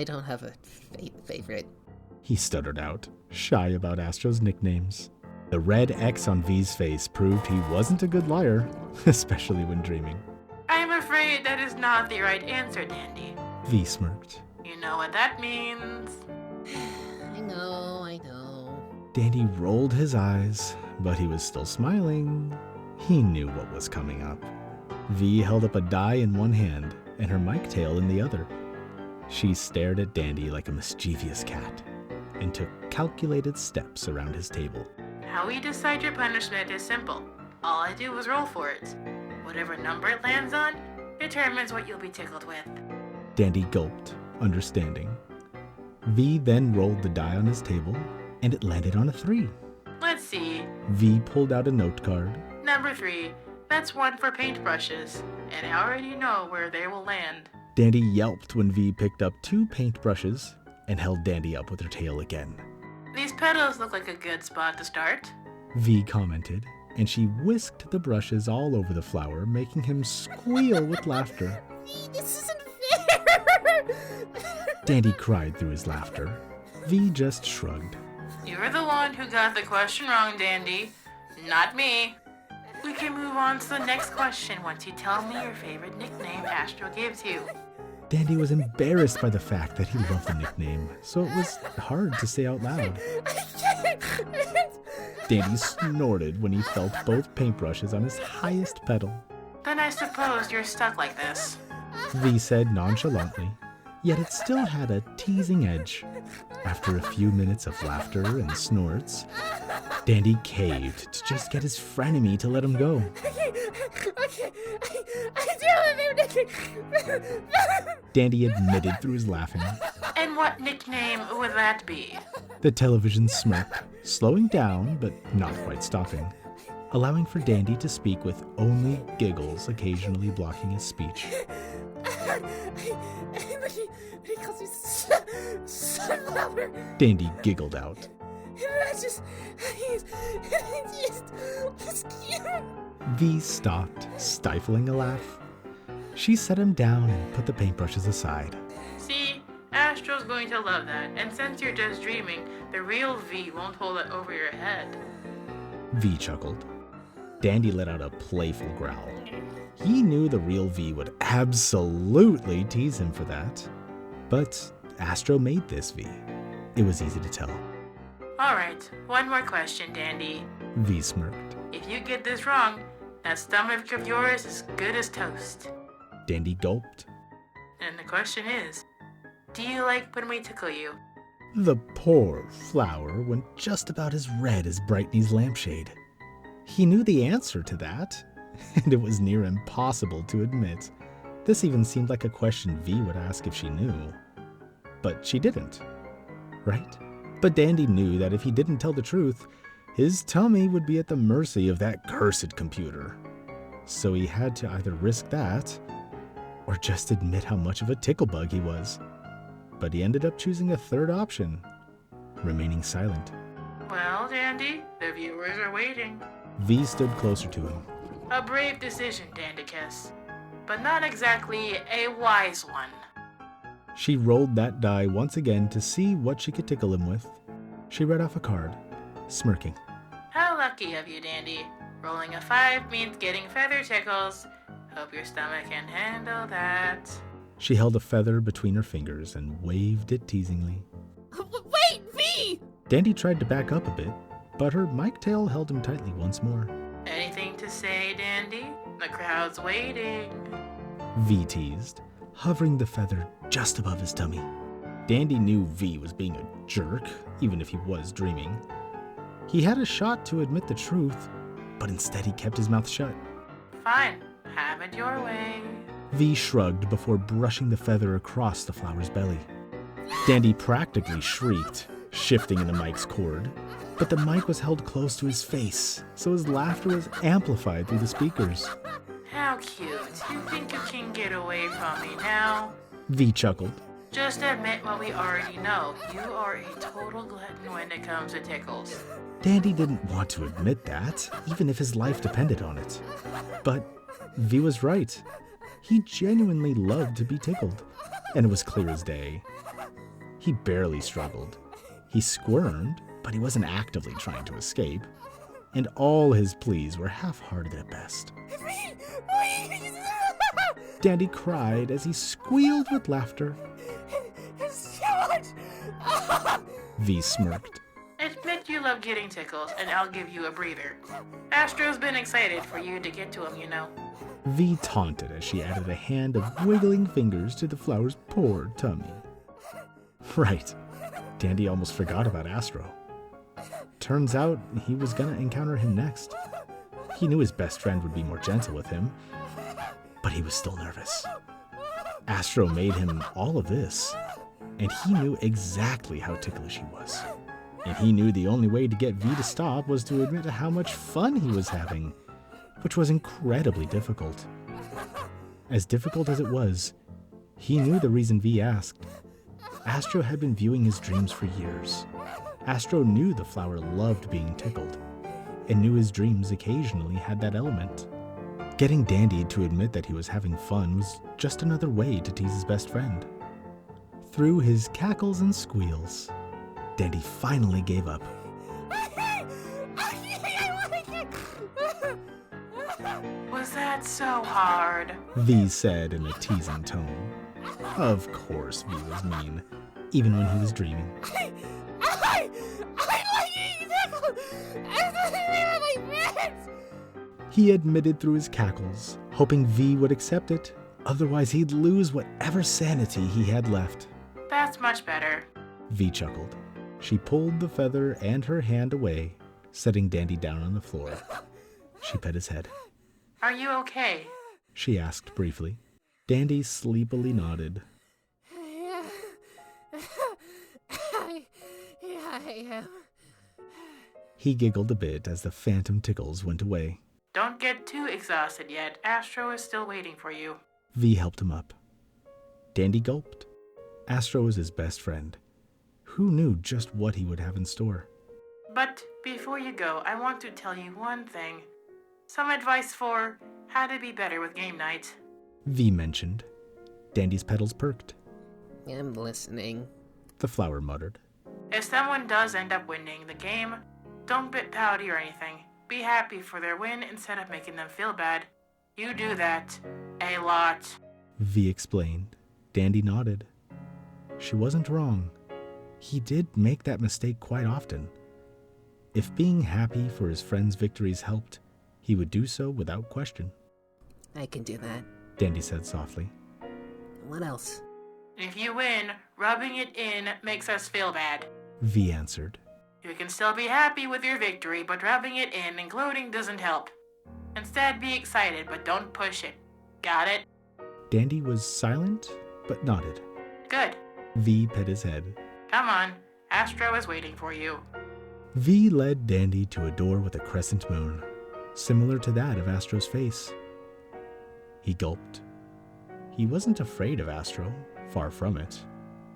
don't have a favorite. He stuttered out, shy about Astro's nicknames. The red X on V's face proved he wasn't a good liar, especially when dreaming. I'm afraid that is not the right answer, Dandy. V smirked. You know what that means. I know. Dandy rolled his eyes, but he was still smiling. He knew what was coming up. V held up a die in one hand and her mic tail in the other. She stared at Dandy like a mischievous cat and took calculated steps around his table. How we decide your punishment is simple. All I do is roll for it. Whatever number it lands on determines what you'll be tickled with. Dandy gulped, understanding. V then rolled the die on his table, and it landed on a 3. Let's see. V pulled out a note card. Number 3, that's one for paintbrushes, and I already know where they will land. Dandy yelped when V picked up 2 paintbrushes and held Dandy up with her tail again. These petals look like a good spot to start. V commented, and she whisked the brushes all over the flower, making him squeal with laughter. This isn't fair! Dandy cried through his laughter. V just shrugged. You're the one who got the question wrong, Dandy. Not me. We can move on to the next question once you tell me your favorite nickname Astro gives you. Dandy was embarrassed by the fact that he loved the nickname, so it was hard to say out loud. Dandy snorted when he felt both paintbrushes on his highest petal. Then I suppose you're stuck like this. V said nonchalantly, yet it still had a teasing edge. After a few minutes of laughter and snorts, Dandy caved to just get his frenemy to let him go. Dandy admitted through his laughing. And what nickname would that be? The television smirked, slowing down but not quite stopping, allowing for Dandy to speak with only giggles occasionally blocking his speech. Dandy giggled out. V stopped, stifling a laugh. She set him down and put the paintbrushes aside. See, Astro's going to love that, and since you're just dreaming, the real V won't hold it over your head. V chuckled. Dandy let out a playful growl. He knew the real V would absolutely tease him for that. But Astro made this V. It was easy to tell. Alright, one more question, Dandy. V smirked. If you get this wrong, that stomach of yours is good as toast. Dandy gulped. And the question is, do you like when we tickle you? The poor flower went just about as red as Brightney's lampshade. He knew the answer to that, and it was near impossible to admit. This even seemed like a question V would ask if she knew. But she didn't, right? But Dandy knew that if he didn't tell the truth, his tummy would be at the mercy of that cursed computer. So he had to either risk that, or just admit how much of a ticklebug he was. But he ended up choosing a third option, remaining silent. Well, Dandy, the viewers are waiting. V stood closer to him. A brave decision, Dandicus, but not exactly a wise one. She rolled that die once again to see what she could tickle him with. She read off a card, smirking. How lucky of you, Dandy. Rolling a 5 means getting feather tickles. Hope your stomach can handle that. She held a feather between her fingers and waved it teasingly. Wait, V! Dandy tried to back up a bit, but her mic tail held him tightly once more. Anything to say, Dandy? The crowd's waiting. V teased, hovering the feather just above his tummy. Dandy knew V was being a jerk, even if he was dreaming. He had a shot to admit the truth, but instead he kept his mouth shut. Fine, have it your way. V shrugged before brushing the feather across the flower's belly. Dandy practically shrieked, shifting in the mic's cord, but the mic was held close to his face, so his laughter was amplified through the speakers. How cute. You think you can get away from me now? V chuckled. Just admit what we already know. You are a total glutton when it comes to tickles. Dandy didn't want to admit that, even if his life depended on it. But V was right. He genuinely loved to be tickled, and it was clear as day. He barely struggled. He squirmed, but he wasn't actively trying to escape, and all his pleas were half-hearted at best. Dandy cried as he squealed with laughter. V smirked. Admit you love getting tickles, and I'll give you a breather. Astro's been excited for you to get to him, you know. V taunted as she added a hand of wiggling fingers to the flower's poor tummy. Right. Dandy almost forgot about Astro. Turns out he was gonna encounter him next. He knew his best friend would be more gentle with him, but he was still nervous. Astro made him all of this, and he knew exactly how ticklish he was. and he knew the only way to get V to stop was to admit to how much fun he was having, which was incredibly difficult. As difficult as it was, he knew the reason V asked. Astro had been viewing his dreams for years. Astro knew the flower loved being tickled, and knew his dreams occasionally had that element. Getting Dandy to admit that he was having fun was just another way to tease his best friend. Through his cackles and squeals, Dandy finally gave up. Was that so hard? V said in a teasing tone. Of course V was mean, even when he was dreaming. He admitted through his cackles, hoping V would accept it, otherwise he'd lose whatever sanity he had left. That's much better. V chuckled. She pulled the feather and her hand away, setting Dandy down on the floor. She pet his head. Are you okay? She asked briefly. Dandy sleepily nodded. I am. He giggled a bit as the phantom tickles went away. Don't get too exhausted yet. Astro is still waiting for you. V helped him up. Dandy gulped. Astro was his best friend. Who knew just what he would have in store? But before you go, I want to tell you one thing. Some advice for how to be better with game night. V mentioned. Dandy's petals perked. I'm listening. The flower muttered. If someone does end up winning the game, don't get pouty or anything. Be happy for their win instead of making them feel bad. You do that a lot. V explained. Dandy nodded. She wasn't wrong. He did make that mistake quite often. If being happy for his friend's victories helped, he would do so without question. I can do that. Dandy said softly. What else? If you win, rubbing it in makes us feel bad. V answered. You can still be happy with your victory, but rubbing it in and gloating doesn't help. Instead, be excited, but don't push it. Got it? Dandy was silent, but nodded. Good. V pet his head. Come on. Astro is waiting for you. V led Dandy to a door with a crescent moon, similar to that of Astro's face. He gulped. He wasn't afraid of Astro, far from it.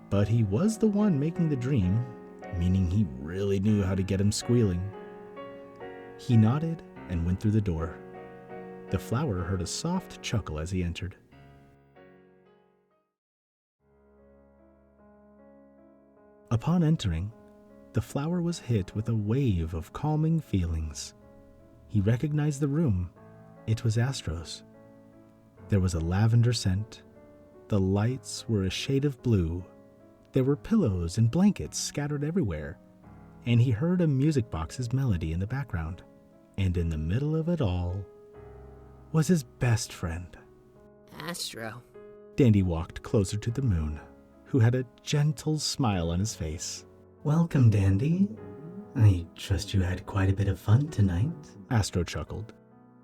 But he was the one making the dream, meaning he really knew how to get him squealing. He nodded and went through the door. The flower heard a soft chuckle as he entered. Upon entering, the flower was hit with a wave of calming feelings. He recognized the room. It was Astro's. There was a lavender scent. The lights were a shade of blue. There were pillows and blankets scattered everywhere, and he heard a music box's melody in the background. And in the middle of it all was his best friend. Astro. Dandy walked closer to the moon, who had a gentle smile on his face. Welcome, Dandy. I trust you had quite a bit of fun tonight. Astro chuckled.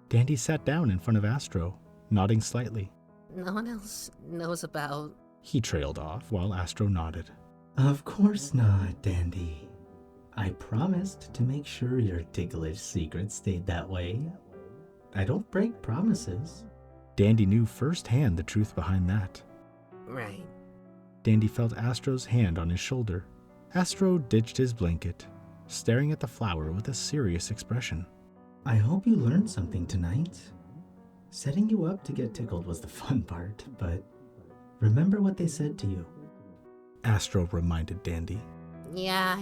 Dandy sat down in front of Astro, nodding slightly. No one else knows about... He trailed off while Astro nodded. Of course not, Dandy. I promised to make sure your ticklish secret stayed that way. I don't break promises. Dandy knew firsthand the truth behind that. Right. Dandy felt Astro's hand on his shoulder. Astro ditched his blanket, staring at the flower with a serious expression. I hope you learned something tonight. Setting you up to get tickled was the fun part, but remember what they said to you. Astro reminded Dandy. Yeah,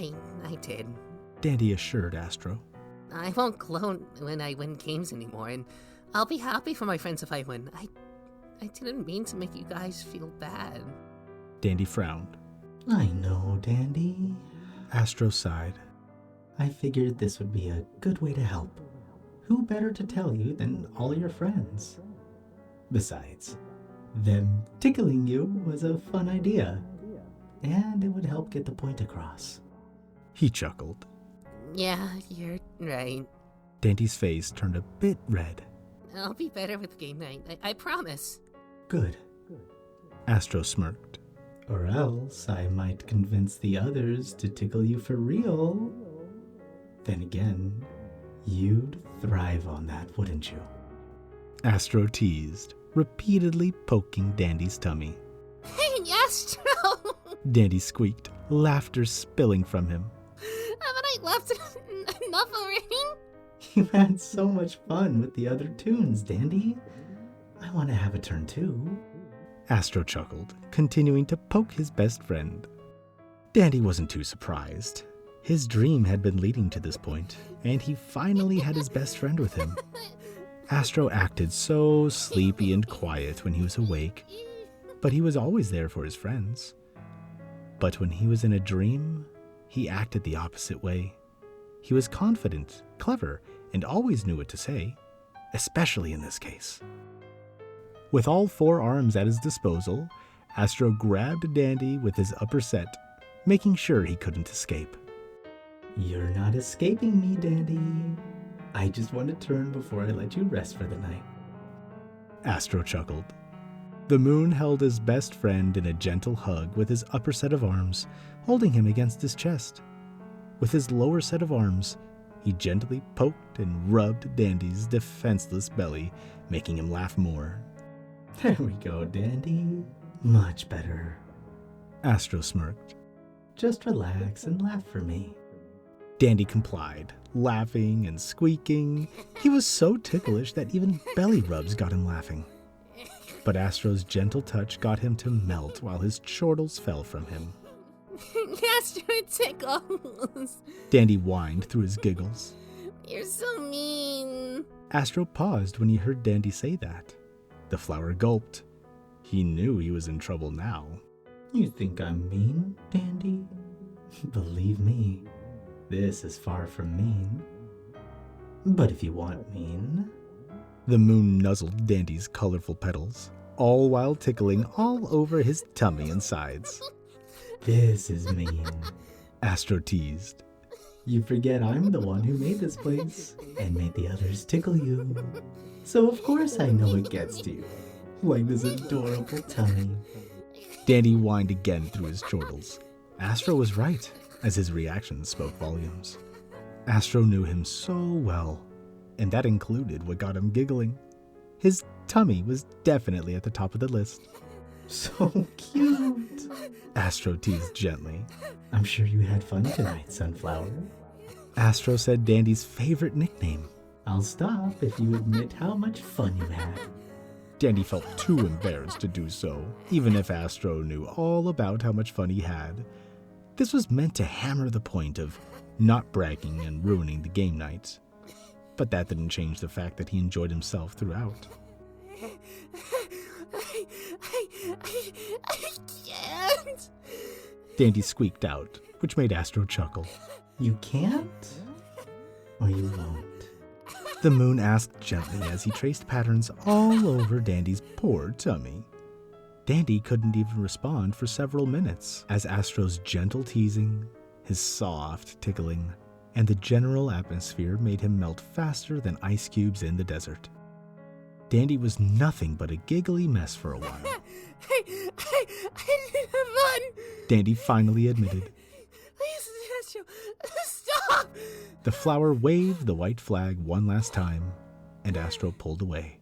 I did. Dandy assured Astro. I won't gloat when I win games anymore, and I'll be happy for my friends if I win. I didn't mean to make you guys feel bad. Dandy frowned. I know, Dandy. Astro sighed. I figured this would be a good way to help. Who better to tell you than all your friends? Besides, them tickling you was a fun idea, and it would help get the point across. He chuckled. Yeah, you're right. Dandy's face turned a bit red. I'll be better with game night. I promise. Good. Astro smirked. Or else I might convince the others to tickle you for real. Then again, you'd thrive on that, wouldn't you? Astro teased, repeatedly poking Dandy's tummy. Hey, Astro! Dandy squeaked, laughter spilling from him. Haven't I left enough already? You had so much fun with the other tunes, Dandy. I want to have a turn too. Astro chuckled, continuing to poke his best friend. Dandy wasn't too surprised. His dream had been leading to this point, and he finally had his best friend with him. Astro acted so sleepy and quiet when he was awake, but he was always there for his friends. But when he was in a dream, he acted the opposite way. He was confident, clever, and always knew what to say, especially in this case. With all 4 arms at his disposal, Astro grabbed Dandy with his upper set, making sure he couldn't escape. You're not escaping me, Dandy. I just want to turn before I let you rest for the night. Astro chuckled. The moon held his best friend in a gentle hug with his upper set of arms, holding him against his chest. With his lower set of arms, he gently poked and rubbed Dandy's defenseless belly, making him laugh more. There we go, Dandy. Much better. Astro smirked. Just relax and laugh for me. Dandy complied, laughing and squeaking. He was so ticklish that even belly rubs got him laughing. But Astro's gentle touch got him to melt while his chortles fell from him. Astro tickles. Dandy whined through his giggles. You're so mean. Astro paused when he heard Dandy say that. The flower gulped. He knew he was in trouble now. You think I'm mean, Dandy? Believe me, this is far from mean. But if you want mean... The moon nuzzled Dandy's colorful petals, all while tickling all over his tummy and sides. This is mean. Astro teased. You forget I'm the one who made this place and made the others tickle you. So of course I know it gets to you, like this adorable tummy. Dandy whined again through his chortles. Astro was right, as his reactions spoke volumes. Astro knew him so well, and that included what got him giggling. His tummy was definitely at the top of the list. So cute! Astro teased gently. I'm sure you had fun tonight, Sunflower. Astro said Dandy's favorite nickname. I'll stop if you admit how much fun you had. Dandy felt too embarrassed to do so, even if Astro knew all about how much fun he had. This was meant to hammer the point of not bragging and ruining the game night. But that didn't change the fact that he enjoyed himself throughout. I can't. Dandy squeaked out, which made Astro chuckle. You can't? Or you won't? The moon asked gently as he traced patterns all over Dandy's poor tummy. Dandy couldn't even respond for several minutes, as Astro's gentle teasing, his soft tickling, and the general atmosphere made him melt faster than ice cubes in the desert. Dandy was nothing but a giggly mess for a while. I didn't have fun. Dandy finally admitted. Please, Astro, stop. The flower waved the white flag one last time, and Astro pulled away.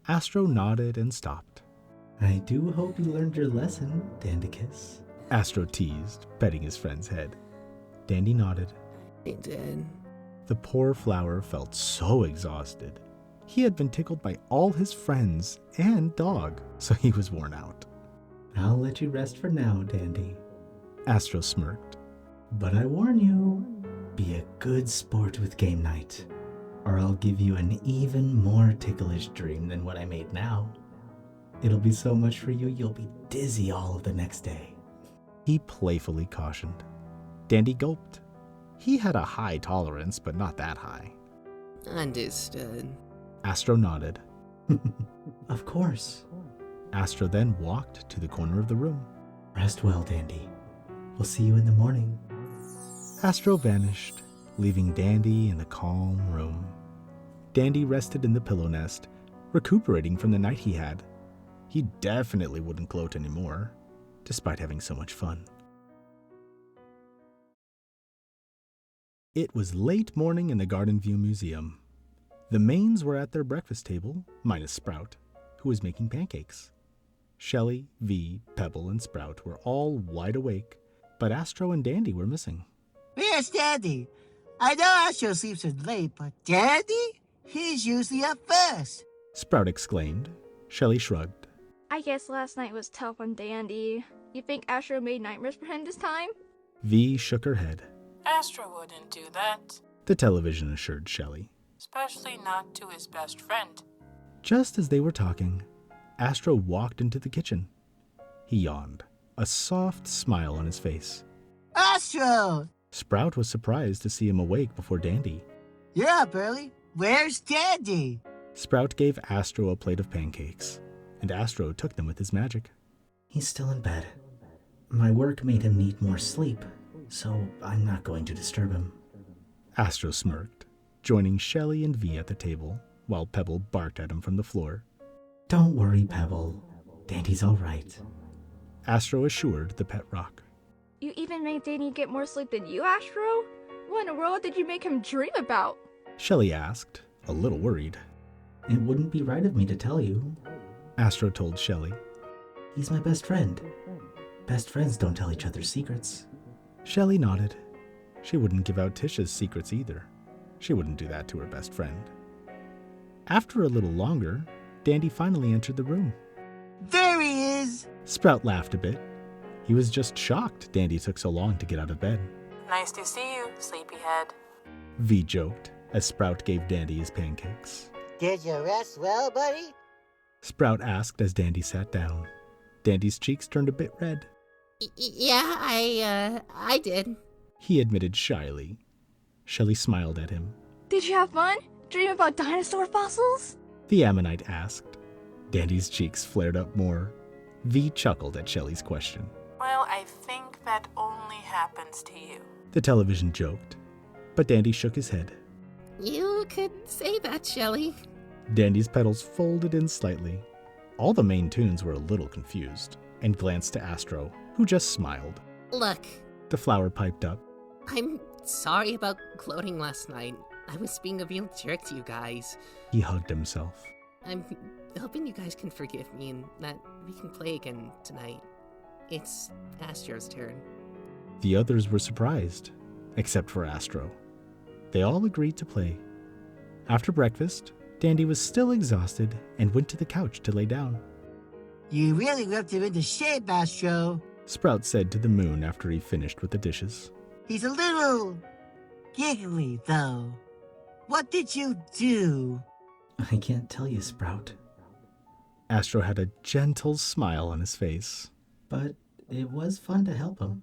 Astro nodded and stopped. I do hope you learned your lesson, Dandicus. Astro teased, petting his friend's head. Dandy nodded. I did. The poor flower felt so exhausted. He had been tickled by all his friends and dog, so he was worn out. I'll let you rest for now, Dandy. Astro smirked. But I warn you, be a good sport with game night, or I'll give you an even more ticklish dream than what I made now. It'll be so much for you, you'll be dizzy all of the next day. He playfully cautioned. Dandy gulped. He had a high tolerance, but not that high. Understood. Astro nodded. Of course. Astro then walked to the corner of the room. Rest well, Dandy. We'll see you in the morning. Astro vanished, leaving Dandy in the calm room. Dandy rested in the pillow nest, recuperating from the night he had. He definitely wouldn't gloat anymore. despite having so much fun. It was late morning in the Garden View Museum. The Mains were at their breakfast table, minus Sprout, who was making pancakes. Shelly, V, Pebble, and Sprout were all wide awake, but Astro and Dandy were missing. Where's Dandy? I know Astro sleeps in late, but Dandy? He's usually up first. Sprout exclaimed. Shelly shrugged. I guess last night was tough on Dandy. You think Astro made nightmares for him this time? V shook her head. Astro wouldn't do that, The television assured Shelly. especially not to his best friend. Just as they were talking, Astro walked into the kitchen. He yawned, a soft smile on his face. Astro! Sprout was surprised to see him awake before Dandy. You're up early. Where's Dandy? Sprout gave Astro a plate of pancakes, and Astro took them with his magic. He's still in bed. My work made him need more sleep, so I'm not going to disturb him. Astro smirked, joining Shelly and V at the table, while Pebble barked at him from the floor. Don't worry, Pebble. Dandy's all right. Astro assured the pet rock. You even made Dandy get more sleep than you, Astro? What in the world did you make him dream about? Shelly asked, a little worried. It wouldn't be right of me to tell you. Astro told Shelly. He's my best friend. Best friends don't tell each other secrets. Shelly nodded. She wouldn't give out Tisha's secrets either. She wouldn't do that to her best friend. After a little longer, Dandy finally entered the room. There he is! Sprout laughed a bit. He was just shocked Dandy took so long to get out of bed. Nice to see you, sleepyhead. V joked as Sprout gave Dandy his pancakes. Did you rest well, buddy? Sprout asked as Dandy sat down. Dandy's cheeks turned a bit red. Yeah, I did. He admitted shyly. Shelly smiled at him. Did you have fun? Dream about dinosaur fossils? The Ammonite asked. Dandy's cheeks flared up more. V chuckled at Shelly's question. Well, I think that only happens to you. The television joked, but Dandy shook his head. You could say that, Shelly. Dandy's petals folded in slightly. All the main tunes were a little confused, and glanced to Astro, who just smiled. Look, The flower piped up. I'm sorry about gloating last night. I was being a real jerk to you guys. He hugged himself. I'm hoping you guys can forgive me and that we can play again tonight. It's Astro's turn. The others were surprised, except for Astro. They all agreed to play. After breakfast, Dandy was still exhausted and went to the couch to lay down. You really whipped him into shape, Astro. Sprout said to the moon after he finished with the dishes. He's a little giggly, though. What did you do? I can't tell you, Sprout. Astro had a gentle smile on his face. But it was fun to help him.